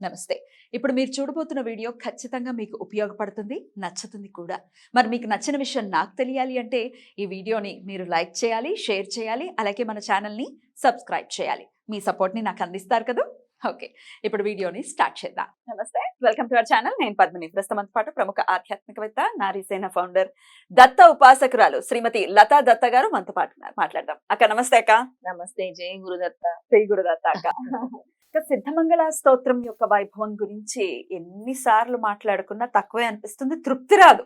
నమస్తే. ఇప్పుడు మీరు చూడబోతున్న వీడియో ఖచ్చితంగా మీకు ఉపయోగపడుతుంది, నచ్చుతుంది కూడా. మరి మీకు నచ్చిన విషయం నాకు తెలియాలి అంటే ఈ వీడియోని మీరు లైక్ చేయాలి, షేర్ చేయాలి, అలాగే మన ఛానల్‌ని సబ్స్క్రైబ్ చేయాలి. మీ సపోర్ట్‌ని నాకు అందిస్తారు కదూ! ఓకే. ఇప్పుడు వీడియోని స్టార్ట్ చేద్దాం. నమస్తే. Welcome to our channel. నేను పద్మిని. ప్రస్తుతం పాటు ప్రముఖ ఆధ్యాత్మికవేత్త, నారీసేన ఫౌండర్, దత్త ఉపాసకురాలు శ్రీమతి లతా దత్త గారు మనతో పాటు ఉన్నారు. మాట్లాడదాం. అక్క నమస్తే అక్క. నమస్తే. జై గురుదత్త. శ్రీ గురుదత్త అక్క. సిద్ధమంగళ స్తోత్రం యొక్క వైభవం గురించి ఎన్నిసార్లు మాట్లాడుకున్నా తక్కువే అనిపిస్తుంది, తృప్తి రాదు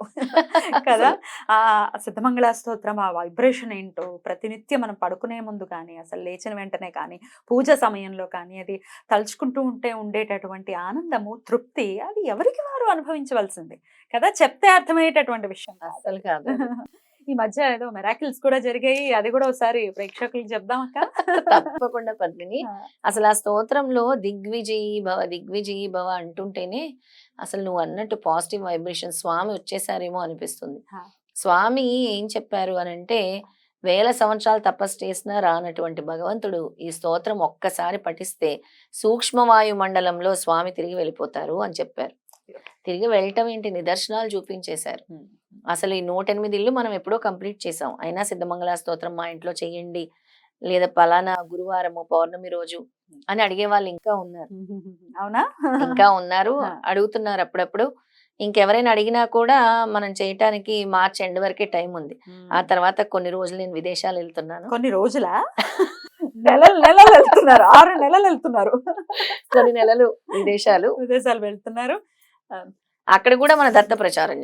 కదా. ఆ సిద్ధమంగళ స్తోత్రం ఆ వైబ్రేషన్ ఏంటో ప్రతినిత్యం మనం పడుకునే ముందు కానీ, అసలు లేచిన వెంటనే కానీ, పూజ సమయంలో కానీ అది తలుచుకుంటూ ఉంటే ఉండేటటువంటి ఆనందము, తృప్తి అది ఎవరికి వారు అనుభవించవలసింది కదా. చెప్తే అర్థమయ్యేటటువంటి విషయం అసలు కాదు. ఈ మధ్య ఏదో మెరాకిల్స్ కూడా జరిగాయి, అది కూడా ఒకసారి ప్రేక్షకులకు చెప్దాం అక్క. తప్పకుండా పద్మిని. అసలు ఆ స్తోత్రంలో దిగ్విజయీ భవ అంటుంటేనే అసలు నువ్వు అన్నట్టు పాజిటివ్ వైబ్రేషన్ స్వామి వచ్చేసారేమో అనిపిస్తుంది. స్వామి ఏం చెప్పారు అని అంటే, 1000 సంవత్సరాలు తపస్సు చేసినా రానటువంటి భగవంతుడు ఈ స్తోత్రం ఒక్కసారి పఠిస్తే సూక్ష్మవాయు మండలంలో స్వామి తిరిగి వెళ్ళిపోతారు అని చెప్పారు. తిరిగి వెళ్ళటం ఏంటి, నిదర్శనాలు చూపించేశారు. అసలు ఈ 108 ఇల్లు మనం ఎప్పుడో కంప్లీట్ చేసాం. అయినా సిద్ధమంగళ స్తోత్రం మా ఇంట్లో చెయ్యండి, లేదా పలానా గురువారము పౌర్ణమి రోజు అని అడిగే వాళ్ళు ఇంకా ఉన్నారు. అవునా? ఇంకా ఉన్నారు, అడుగుతున్నారు అప్పుడప్పుడు. ఇంకెవరైనా అడిగినా కూడా మనం చేయటానికి మార్చి ఎండ్ వరకే టైం ఉంది. ఆ తర్వాత కొన్ని రోజులు నేను విదేశాలు వెళ్తున్నాను. కొన్ని రోజులా? నెలలు వెళ్తున్నారు, 6 నెలలు వెళ్తున్నారు, కొన్ని నెలలు విదేశాలు వెళ్తున్నారు. అక్కడ కూడా మన దత్త ప్రచారం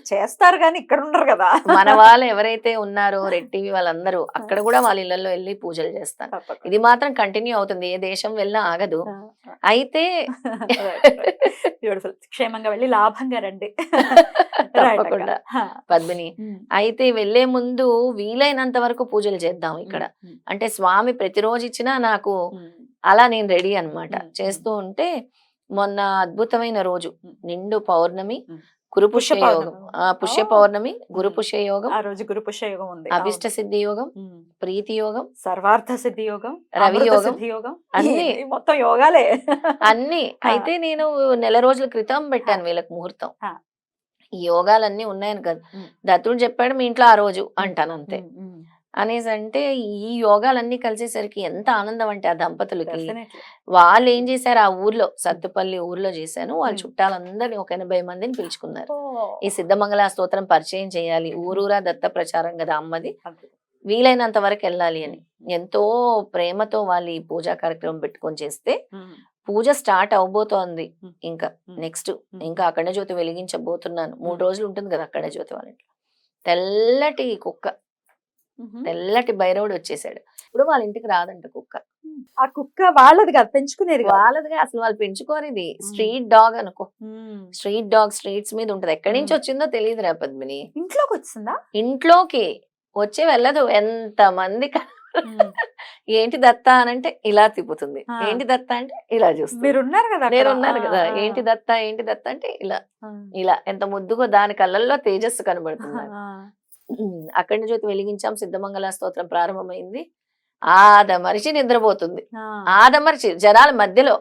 చేస్తారు కానీ ఇక్కడ ఉండరు కదా. మన వాళ్ళు ఎవరైతే ఉన్నారో రెడ్ టీవీ వాళ్ళందరూ అక్కడ కూడా వాళ్ళ ఇళ్లలో వెళ్ళి పూజలు చేస్తారు. ఇది మాత్రం కంటిన్యూ అవుతుంది, ఏ దేశం వెళ్ళినా ఆగదు. అయితే బ్యూటిఫుల్. క్షేమంగా వెళ్ళి లాభంగా రండి. తప్పకుండా పద్మిని. అయితే వెళ్లే ముందు వీలైనంత వరకు పూజలు చేద్దాం ఇక్కడ. అంటే స్వామి ప్రతిరోజు ఇచ్చినా నాకు అలా నేను రెడీ అన్నమాట. చేస్తూ ఉంటే మొన్న అద్భుతమైన రోజు నిండు పౌర్ణమి, గురు పుష్య యోగం. పుష్య పౌర్ణమి, గురు పుష్య యోగం. ఆ రోజు గురు పుష్య యోగం ఉంది. అభిష్ట సిద్ధి యోగం, ప్రీతి యోగం, సర్వార్థ సిద్ధి యోగం, రవి యోగం, అన్ని మొత్తం యోగాలే అన్ని. అయితే నేను నెల రోజుల క్రితం పెట్టాను వీళ్ళకి ముహూర్తం. ఈ యోగాలన్నీ ఉన్నాయని కదా దత్తుడు చెప్పాడు, మీ ఇంట్లో ఆ రోజు అంటాను అంతే. అనేసి అంటే ఈ యోగాలన్నీ కలిసేసరికి ఎంత ఆనందం అంటే ఆ దంపతులకి. వాళ్ళు ఏం చేశారు, ఆ ఊర్లో సత్తుపల్లి ఊర్లో చేశాను, వాళ్ళ చుట్టాలందరినీ ఒక 80 మందిని పిలుచుకున్నారు. ఈ సిద్ధమంగళ స్తోత్రం పరిచయం చేయాలి, ఊరూరా దత్త ప్రచారం కదా అమ్మది, వీలైనంత వరకు వెళ్ళాలి అని ఎంతో ప్రేమతో వాళ్ళు ఈ పూజా కార్యక్రమం పెట్టుకొని చేస్తే పూజ స్టార్ట్ అవబోతోంది. ఇంకా నెక్స్ట్ ఇంకా అఖండ జ్యోతి వెలిగించబోతున్నాను. 3 రోజులు ఉంటుంది కదా అఖండ జ్యోతి. వాళ్ళ ఇంట్లో తెల్లటి కుక్క, తెల్లటి భైరవుడు వచ్చేసాడు. ఇప్పుడు వాళ్ళ ఇంటికి రాదంట కుక్క. ఆ కుక్క వాళ్ళది కాదు, పెంచుకునేది వాళ్ళదిగా. అసలు వాళ్ళు పెంచుకోరు, ఇది స్ట్రీట్ డాగ్ అనుకో. స్ట్రీట్ డాగ్ స్ట్రీట్స్ మీద ఉంటది. ఎక్కడి నుంచి వచ్చిందో తెలియదు రా పద్మిని. ఇంట్లోకి వచ్చిందా? ఇంట్లోకి వచ్చి వెళ్ళదు. ఎంత మంది ఏంటి దత్త అనంటే ఇలా తిప్పుతుంది, ఏంటి దత్త అంటే ఇలా చూస్తుంది. మీరున్నారు కదా, నేనున్నాను కదా, ఏంటి దత్త ఏంటి దత్త అంటే ఇలా ఇలా. ఎంత ముద్దుగా దాని కళ్ళల్లో తేజస్సు కనబడుతుంది. అఖండ జ్యోతి వెలిగించాం, సిద్ధమంగళ స్తోత్రం ప్రారంభమైంది. ఆదమరిచి నిద్రపోతుంది. ఆదమరిచి జనాల మధ్యలో.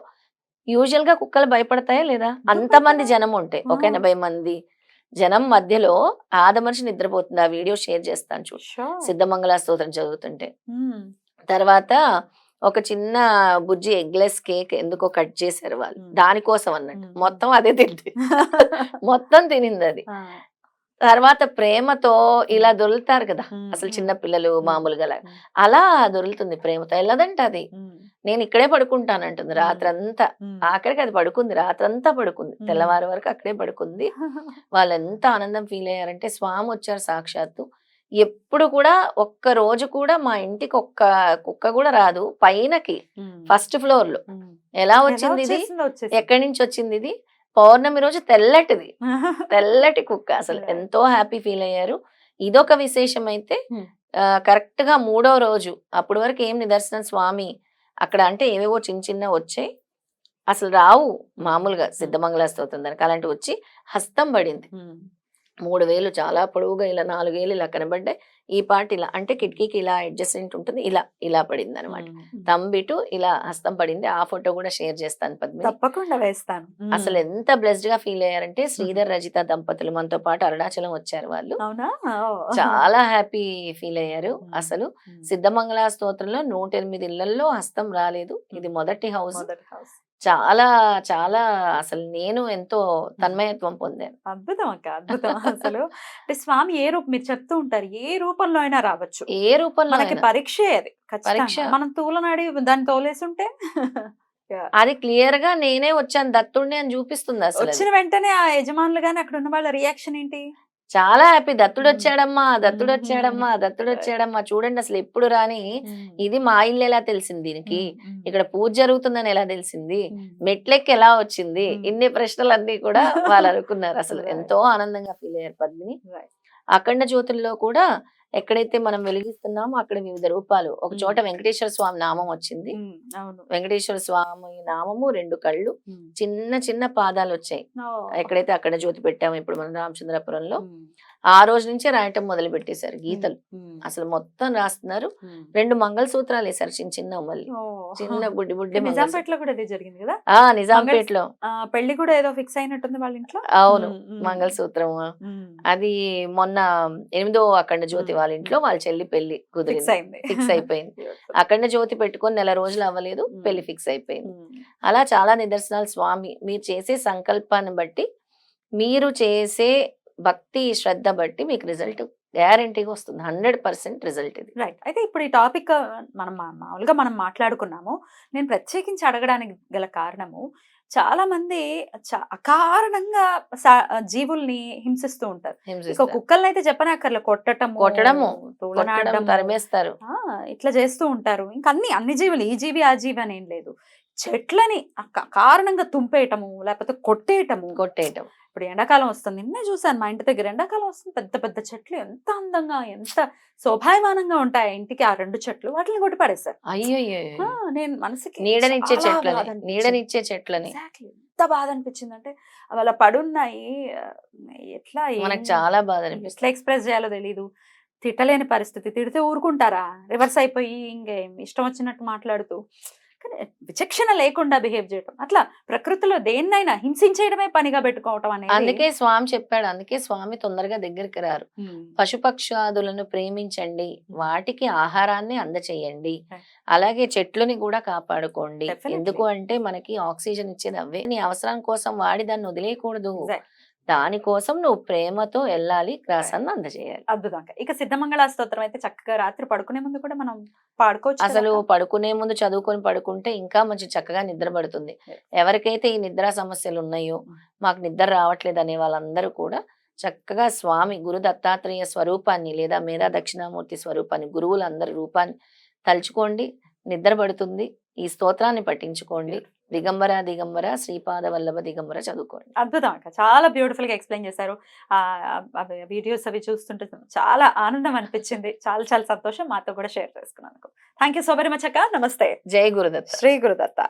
యూజువల్ గా కుక్కలు భయపడతాయా లేదా? అంతమంది జనం ఉంటే, ఒక 80 మంది జనం మధ్యలో ఆదమరిచి నిద్రపోతుంది. ఆ వీడియో షేర్ చేస్తాను చూడు, సిద్ధమంగళ స్తోత్రం చదువుతుంటే. తర్వాత ఒక చిన్న బుజ్జి ఎగ్లెస్ కేక్ ఎందుకో కట్ చేశారు వాళ్ళు, దానికోసం అన్నట్టు. మొత్తం అదే తింది, మొత్తం తినింది అది. తర్వాత ప్రేమతో ఇలా దొరుకుతారు కదా అసలు చిన్న పిల్లలు మామూలుగా, అలా దొరుకుతుంది ప్రేమతో. వెళ్ళదంట అది, నేను ఇక్కడే పడుకుంటాను అంటుంది రాత్రంతా. ఆఖరికి అది పడుకుంది, రాత్రంతా పడుకుంది, తెల్లవారు వరకు అక్కడే పడుకుంది. వాళ్ళు ఎంత ఆనందం ఫీల్ అయ్యారంటే, స్వామి వచ్చారు సాక్షాత్తు. ఎప్పుడు కూడా ఒక్క రోజు కూడా మా ఇంటికి ఒక్క కుక్క కూడా రాదు. పైనకి ఫస్ట్ ఫ్లోర్ లో ఎలా వచ్చింది ఇది, ఎక్కడి నుంచి వచ్చింది ఇది? పౌర్ణమి రోజు తెల్లటిది, తెల్లటి కుక్క. అసలు ఎంతో హ్యాపీ ఫీల్ అయ్యారు. ఇదొక విశేషం. అయితే కరెక్ట్ గా 3వ రోజు, అప్పటి వరకు ఏం నిదర్శనం స్వామి అక్కడ అంటే ఏవేవో చిన్న చిన్న వచ్చాయి, అసలు రావు మామూలుగా సిద్ధమంగళ స్తోత్రం దానికి. అలాంటి వచ్చి హస్తం పడింది. 3 వేలు చాలా పొడవుగా ఇలా 4 వేలు ఇలా కనబడ్డాయి. ఈ పార్ట్ ఇలా అంటే కిటికీకి ఇలా అడ్జసెంట్ ఉంటుంది. ఇలా పడింది అనమాట. తంబిటు ఇలా హస్తం పడింది. ఆ ఫోటో కూడా షేర్ చేస్తాను పద్మిని. తప్పకుండా వేస్తాను. అసలు ఎంత బ్లెస్డ్ గా ఫీల్ అయ్యారంటే శ్రీధర్ రజిత దంపతులు మనతో పాటు అరుణాచలం వచ్చారు వాళ్ళు. అవునా? చాలా హ్యాపీ ఫీల్ అయ్యారు. అసలు సిద్ధమంగళ స్తోత్రంలో 108 ఇళ్లలో హస్తం రాలేదు. ఇది మొదటి హౌస్. చాలా చాలా అసలు నేను ఎంతో తన్మయత్వం పొందాను. అద్భుతం అక్క, అద్భుతం. అసలు అంటే స్వామి ఏ రూపం, మీరు చెప్తూ ఉంటారు, ఏ రూపంలో అయినా రావచ్చు. ఏ రూపంలో మనకి అయినా. పరీక్షే అది. పరీక్ష. ఖచ్చితంగా మనం తూలనాడి దాన్ని తోలేసుంటే అది క్లియర్ గా నేనే వచ్చాను దత్తుడిని అని చూపిస్తుంది అసలు అది. వచ్చిన వెంటనే ఆ యజమానులు గాని అక్కడ ఉన్న వాళ్ళ రియాక్షన్ ఏంటి? చాలా హ్యాపీ. దత్తుడు వచ్చాడమ్మా, దత్తుడు వచ్చాడమ్మా, దత్తుడు వచ్చాడమ్మా. చూడండి అసలు ఎప్పుడు రాని ఇది మా ఇల్లు ఎలా తెలిసింది దీనికి, ఇక్కడ పూజ జరుగుతుందని ఎలా తెలిసింది, మెట్లెక్కి ఎలా వచ్చింది, ఇన్ని ప్రశ్నలన్నీ కూడా వాళ్ళు అనుకున్నారు. అసలు ఎంతో ఆనందంగా ఫీల్ అయ్యారు పద్మిని. అఖండ జ్యోతుల్లో కూడా ఎక్కడైతే మనం వెలిగిస్తున్నామో అక్కడ వివిధ రూపాలు. ఒక చోట వెంకటేశ్వర స్వామి నామం వచ్చింది. వెంకటేశ్వర స్వామి నామము, 2 కళ్ళు, చిన్న చిన్న పాదాలు వచ్చాయి. ఎక్కడైతే అక్కడ జ్యోతి పెట్టాము ఇప్పుడు మనం రామచంద్రపురంలో, ఆ రోజు నుంచే రాయటం మొదలు పెట్టేశారు గీతలు. అసలు మొత్తం రాస్తున్నారు. 2 మంగళసూత్రాలు వేశారు చిన్న చిన్న మళ్ళీ, చిన్న బుడ్డి బుడ్డి. నిజాంపేటలో కూడా ఇదే జరిగింది కదా? నిజాంపేటలో పెళ్లి కూడా ఏదో ఫిక్స్ అయినట్టుంది వాళ్ళ ఇంట్లో. అవును, మంగళసూత్రం. అది మొన్న 8వ అఖండ జ్యోతి వాళ్ళ ఇంట్లో వాళ్ళ చెల్లి పెళ్లి కుదిరింది, ఫిక్స్ అయిపోయింది. అఖండ జ్యోతి పెట్టుకొని 1 నెల రోజులు అవ్వలేదు, పెళ్లి ఫిక్స్ అయిపోయింది. అలా చాలా నిదర్శనాలు. స్వామి మీరు చేసే సంకల్పాన్ని బట్టి, మీరు చేసే భక్తి శ్రద్ధ బట్టి మీకు రిజల్ట్ గ్యారంటీగా వస్తుంది. 100% రిజల్ట్ ఇది. రైట్. అయితే ఇప్పుడు ఈ టాపిక్ మనం మామూలుగా మనం మాట్లాడుకున్నాము. నేను ప్రత్యేకించి అడగడానికి గల కారణము, చాలా మంది అకారణంగా జీవుల్ని హింసిస్తూ ఉంటారు. ఇక కుక్కల్ని అయితే చెప్పనక్కర్లే, కొట్టడము, తూలనాడడం, తరిమేస్తారు, ఇట్లా చేస్తూ ఉంటారు. ఇంకా అన్ని జీవులు, ఈ జీవి ఆ జీవి అని ఏం లేదు, చెట్లని కారణంగా తుంపేయటము, లేకపోతే కొట్టేయటం. ఇప్పుడు ఎండాకాలం వస్తుంది, నిన్నే చూసాను మా ఇంటి దగ్గర, ఎండాకాలం వస్తుంది, పెద్ద పెద్ద చెట్లు ఎంత అందంగా ఎంత శోభాయమానంగా ఉంటాయి ఇంటికి, ఆ 2 చెట్లు వాటిని కొట్టి పడేశారు. అయ్యో, నేను మనసుకి నీడనిచ్చే చెట్లని ఎంత బాధ అనిపించింది అంటే, వాళ్ళ పడున్నాయి, ఎట్లా మనకు చాలా బాధ అనిపిస్తుంది. ఎట్లా ఎక్స్ప్రెస్ చేయాలో తెలీదు. తిట్టలేని పరిస్థితి, తిడితే ఊరుకుంటారా, రివర్స్ అయిపోయి ఇంకేం ఇష్టం వచ్చినట్టు మాట్లాడుతూ, విచక్షణ లేకుండా బిహేవ్ చేయటం, అట్లా ప్రకృతిలో దేన్నైనా హింసించేయడమే పనిగా పెట్టుకోవటం అనేది. అందుకే స్వామి చెప్పాడు, అందుకే స్వామి తొందరగా దగ్గరికి రారు. పశుపక్షాదులను ప్రేమించండి, వాటికి ఆహారాన్ని అందచేయండి, అలాగే చెట్లని కూడా కాపాడుకోండి. ఎందుకు అంటే మనకి ఆక్సిజన్ ఇచ్చేది అవే. నీ అవసరం కోసం వాడి దాన్ని వదిలేయకూడదు, దానికోసం నువ్వు ప్రేమతో వెళ్ళాలి, గ్రాసాన్ని అందజేయాలి. అద్భుతంగా. ఇక సిద్ధమంగళ స్తోత్రం అయితే చక్కగా రాత్రి పడుకునే ముందు కూడా మనం పాడుకోవచ్చు. అసలు పడుకునే ముందు చదువుకొని పడుకుంటే ఇంకా మంచి చక్కగా నిద్ర పడుతుంది. ఎవరికైతే ఈ నిద్ర సమస్యలు ఉన్నాయో, మాకు నిద్ర రావట్లేదు అనే వాళ్ళందరూ కూడా చక్కగా స్వామి గురు దత్తాత్రేయ స్వరూపాన్ని లేదా మేధా దక్షిణామూర్తి స్వరూపాన్ని, గురువులందరి రూపాన్ని తలుచుకోండి, నిద్ర పడుతుంది. ఈ స్తోత్రాన్ని పఠించుకోండి. దిగంబర దిగంబర శ్రీపాద వల్లభ దిగంబర చదువుకోండి. అద్భుతం అక్క, చాలా బ్యూటిఫుల్ గా ఎక్స్ప్లెయిన్ చేశారు. వీడియోస్ అవి చూస్తుంటే చాలా ఆనందం అనిపించింది. చాలా చాలా సంతోషం మాతో కూడా షేర్ చేసుకున్నందుకు. Thank you so very much అక్క. నమస్తే. జై గురుదత్త. శ్రీ గురుదత్త.